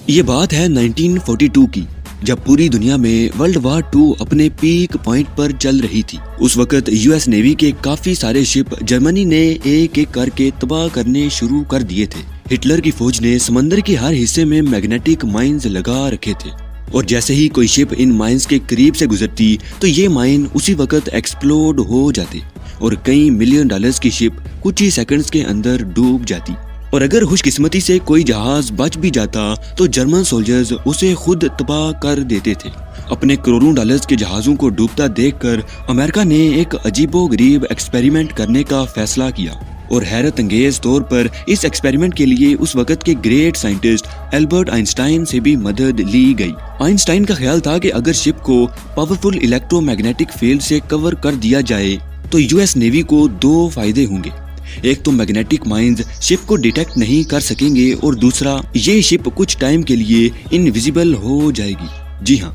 یہ بات ہے 1942 کی، جب پوری دنیا میں ورلڈ وار 2 اپنے پیک پوائنٹ پر چل رہی تھی۔ اس وقت یو ایس نیوی کے کافی سارے شپ جرمنی نے ایک ایک کر کے تباہ کرنے شروع کر دیے تھے۔ ہٹلر کی فوج نے سمندر کے ہر حصے میں میگنیٹک مائنز لگا رکھے تھے، اور جیسے ہی کوئی شپ ان مائنز کے قریب سے گزرتی تو یہ مائن اسی وقت ایکسپلوڈ ہو جاتے اور کئی ملین ڈالرز کی شپ کچھ ہی سیکنڈز کے اندر ڈوب جاتی۔ اور اگر خوش قسمتی سے کوئی جہاز بچ بھی جاتا تو جرمن سولجرز اسے خود تباہ کر دیتے تھے۔ اپنے کروڑوں ڈالرز کے جہازوں کو ڈوبتا دیکھ کر امریکہ نے ایک عجیب و غریب ایکسپیریمنٹ کرنے کا فیصلہ کیا، اور حیرت انگیز طور پر اس ایکسپیریمنٹ کے لیے اس وقت کے گریٹ سائنٹسٹ البرٹ آئنسٹائن سے بھی مدد لی گئی۔ آئنسٹائن کا خیال تھا کہ اگر شپ کو پاورفل الیکٹرو میگنیٹک فیلڈ سے کور کر دیا جائے تو یو ایس نیوی کو دو فائدے ہوں گے۔ ایک تو میگنیٹک مائنز شپ کو ڈیٹیکٹ نہیں کر سکیں گے، اور دوسرا یہ شپ کچھ ٹائم کے لیے انویزیبل ہو جائے گی۔ جی ہاں،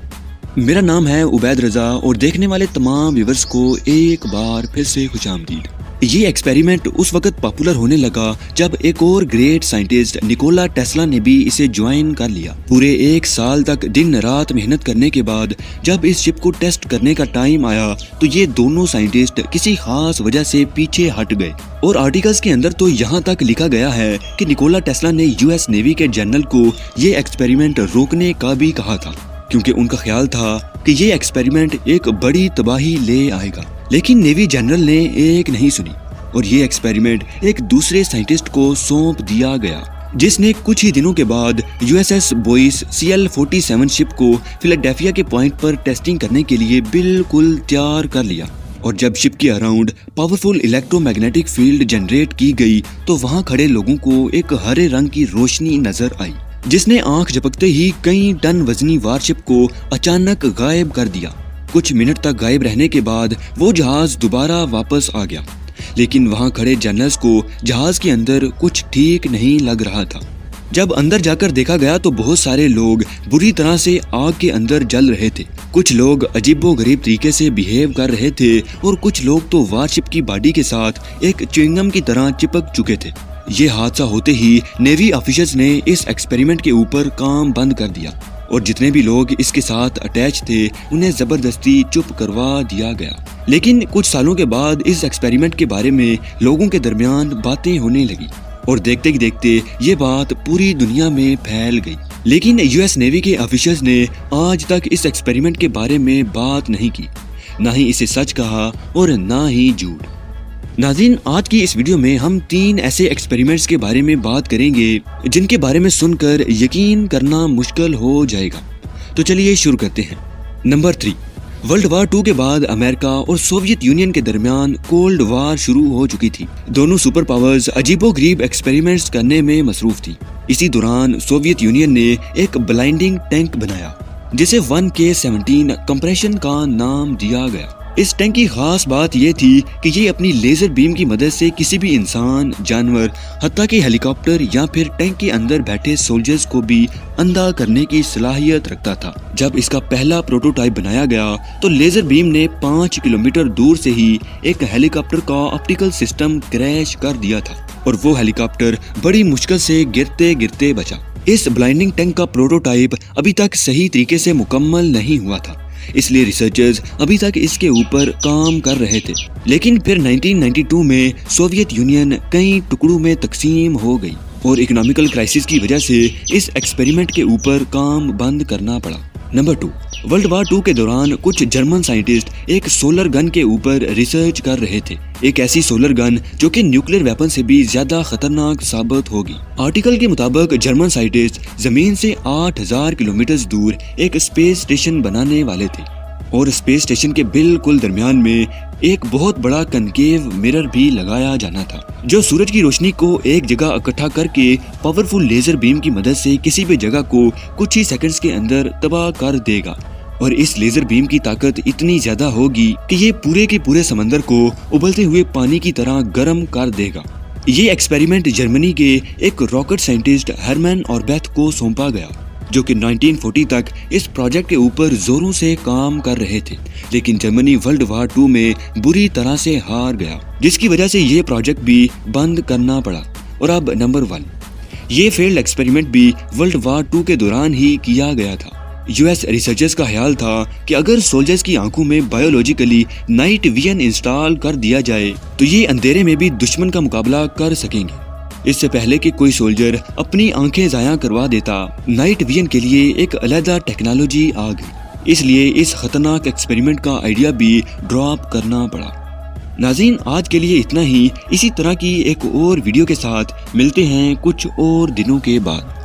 میرا نام ہے عبید رضا، اور دیکھنے والے تمام ویورز کو ایک بار پھر سے خوش آمدید۔ یہ ایکسپیریمنٹ اس وقت پاپولر ہونے لگا جب ایک اور گریٹ سائنٹسٹ نکولا ٹیسلا نے بھی اسے جوائن کر لیا۔ پورے 1 سال تک دن رات محنت کرنے کے بعد جب اس شپ کو ٹیسٹ کرنے کا ٹائم آیا تو یہ دونوں سائنٹسٹ کسی خاص وجہ سے پیچھے ہٹ گئے، اور آرٹیکلز کے اندر تو یہاں تک لکھا گیا ہے کہ نکولا ٹیسلا نے یو ایس نیوی کے جنرل کو یہ ایکسپیریمنٹ روکنے کا بھی کہا تھا، کیونکہ ان کا خیال تھا کہ یہ ایکسپیریمنٹ ایک بڑی تباہی لے آئے گا۔ لیکن نیوی جنرل نے ایک نہیں سنی، اور یہ ایکسپیریمنٹ ایک دوسرے سائنٹسٹ کو سونپ دیا گیا، جس نے کچھ ہی دنوں کے بعد یو ایس ایس بوئس CL-47 شپ کو فیلاڈیلفیا کے پوائنٹ پر ٹیسٹنگ کرنے کے لیے بالکل تیار کر لیا۔ اور جب شپ کے around powerful electro magnetic field generate کی گئی تو وہاں کھڑے لوگوں کو ایک ہرے رنگ کی روشنی نظر آئی، جس نے آنکھ جھپکتے ہی کئی ٹن وزنی وارشپ کو اچانک غائب کر دیا۔ کچھ منٹ تک غائب رہنے کے بعد وہ جہاز دوبارہ واپس آ گیا، لیکن وہاں کھڑے جرنلز کو جہاز کے اندر کچھ ٹھیک نہیں لگ رہا تھا۔ جب اندر جا کر دیکھا گیا تو بہت سارے لوگ بری طرح سے آگ کے اندر جل رہے تھے، کچھ لوگ عجیب و غریب طریقے سے بیہیو کر رہے تھے، اور کچھ لوگ تو وارشپ کی باڈی کے ساتھ ایک چوئنگم کی طرح چپک چکے تھے۔ یہ حادثہ ہوتے ہی نیوی آفیسرز نے اس ایکسپیریمنٹ کے اوپر کام بند کر دیا، اور جتنے بھی لوگ اس کے ساتھ اٹیچ تھے انہیں زبردستی چپ کروا دیا گیا۔ لیکن کچھ سالوں کے بعد اس ایکسپیریمنٹ کے بارے میں لوگوں کے درمیان باتیں ہونے لگی، اور دیکھتے ہی دیکھتے یہ بات پوری دنیا میں پھیل گئی۔ لیکن یو ایس نیوی کے آفیسرز نے آج تک اس ایکسپیریمنٹ کے بارے میں بات نہیں کی، نہ ہی اسے سچ کہا اور نہ ہی جھوٹ۔ ناظرین، آج کی اس ویڈیو میں ہم 3 ایسے ایکسپیریمنٹس کے بارے میں بات کریں گے جن کے بارے میں سن کر یقین کرنا مشکل ہو جائے گا۔ تو چلیے شروع کرتے ہیں۔ نمبر 3، ورلڈ وار 2 کے بعد امریکہ اور سوویت یونین کے درمیان کولڈ وار شروع ہو چکی تھی۔ دونوں سپر پاورز عجیب و غریب ایکسپیریمنٹس کرنے میں مصروف تھی۔ اسی دوران سوویت یونین نے ایک بلائنڈنگ ٹینک بنایا جسے 1K-17 کمپریشن کا نام دیا گیا۔ اس ٹینک کی خاص بات یہ تھی کہ یہ اپنی لیزر بیم کی مدد سے کسی بھی انسان، جانور، حتیٰ کہ ہیلی کاپٹر یا پھر ٹینک کے اندر بیٹھے سولجرز کو بھی اندھا کرنے کی صلاحیت رکھتا تھا۔ جب اس کا پہلا پروٹوٹائپ بنایا گیا تو لیزر بیم نے 5 کلومیٹر دور سے ہی ایک ہیلی کاپٹر کا آپٹیکل سسٹم کریش کر دیا تھا، اور وہ ہیلی کاپٹر بڑی مشکل سے گرتے گرتے بچا۔ اس بلائنڈنگ ٹینک کا پروٹوٹائپ ابھی تک صحیح طریقے سے مکمل نہیں ہوا تھا، اس لیے ریسرچرز ابھی تک اس کے اوپر کام کر رہے تھے۔ لیکن پھر 1992 میں سوویت یونین کئی ٹکڑوں میں تقسیم ہو گئی، اور اکنامیکل کرائسس کی وجہ سے اس ایکسپیریمنٹ کے اوپر کام بند کرنا پڑا۔ نمبر 2، ورلڈ وار 2 کے دوران کچھ جرمن سائنٹسٹ ایک سولر گن کے اوپر ریسرچ کر رہے تھے، ایک ایسی سولر گن جو کہ نیوکلیر ویپن سے بھی زیادہ خطرناک ثابت ہوگی۔ آرٹیکل کے مطابق جرمن سائنٹسٹ زمین سے 8000 کلومیٹر دور ایک اسپیس اسٹیشن بنانے والے تھے، اور اسپیس اسٹیشن کے بالکل درمیان میں ایک بہت بڑا کنکیو مرر بھی لگایا جانا تھا، جو سورج کی روشنی کو ایک جگہ اکٹھا کر کے پاورفل لیزر بیم کی مدد سے کسی بھی جگہ کو کچھ ہی سیکنڈز کے اندر تباہ کر دے گا۔ اور اس لیزر بیم کی طاقت اتنی زیادہ ہوگی کہ یہ پورے کے پورے سمندر کو ابلتے ہوئے پانی کی طرح گرم کر دے گا۔ یہ ایکسپیریمنٹ جرمنی کے ایک راکٹ سائنٹسٹ ہرمن اوربیتھ کو سونپا گیا، جو کہ 1940 تک اس پروجیکٹ کے اوپر زوروں سے کام کر رہے تھے، لیکن جرمنی ورلڈ وار 2 میں بری طرح سے ہار گیا، جس کی وجہ سے یہ پروجیکٹ بھی بند کرنا پڑا۔ اور اب نمبر 1، یہ فیلڈ ایکسپیریمنٹ بھی ورلڈ وار 2 کے دوران ہی کیا گیا تھا۔ یو ایس ریسرچرز کا خیال تھا کہ اگر سولجرز کی آنکھوں میں بایولوجیکلی نائٹ ویژن انسٹال کر دیا جائے تو یہ اندھیرے میں بھی دشمن کا مقابلہ کر سکیں گے۔ اس سے پہلے کہ کوئی سولجر اپنی آنکھیں ضائع کروا دیتا، نائٹ ویژن کے لیے ایک علیحدہ ٹیکنالوجی آ گئی، اس لیے اس خطرناک ایکسپیریمنٹ کا آئیڈیا بھی ڈراپ کرنا پڑا۔ ناظرین، آج کے لیے اتنا ہی۔ اسی طرح کی ایک اور ویڈیو کے ساتھ ملتے ہیں کچھ اور دنوں کے بعد۔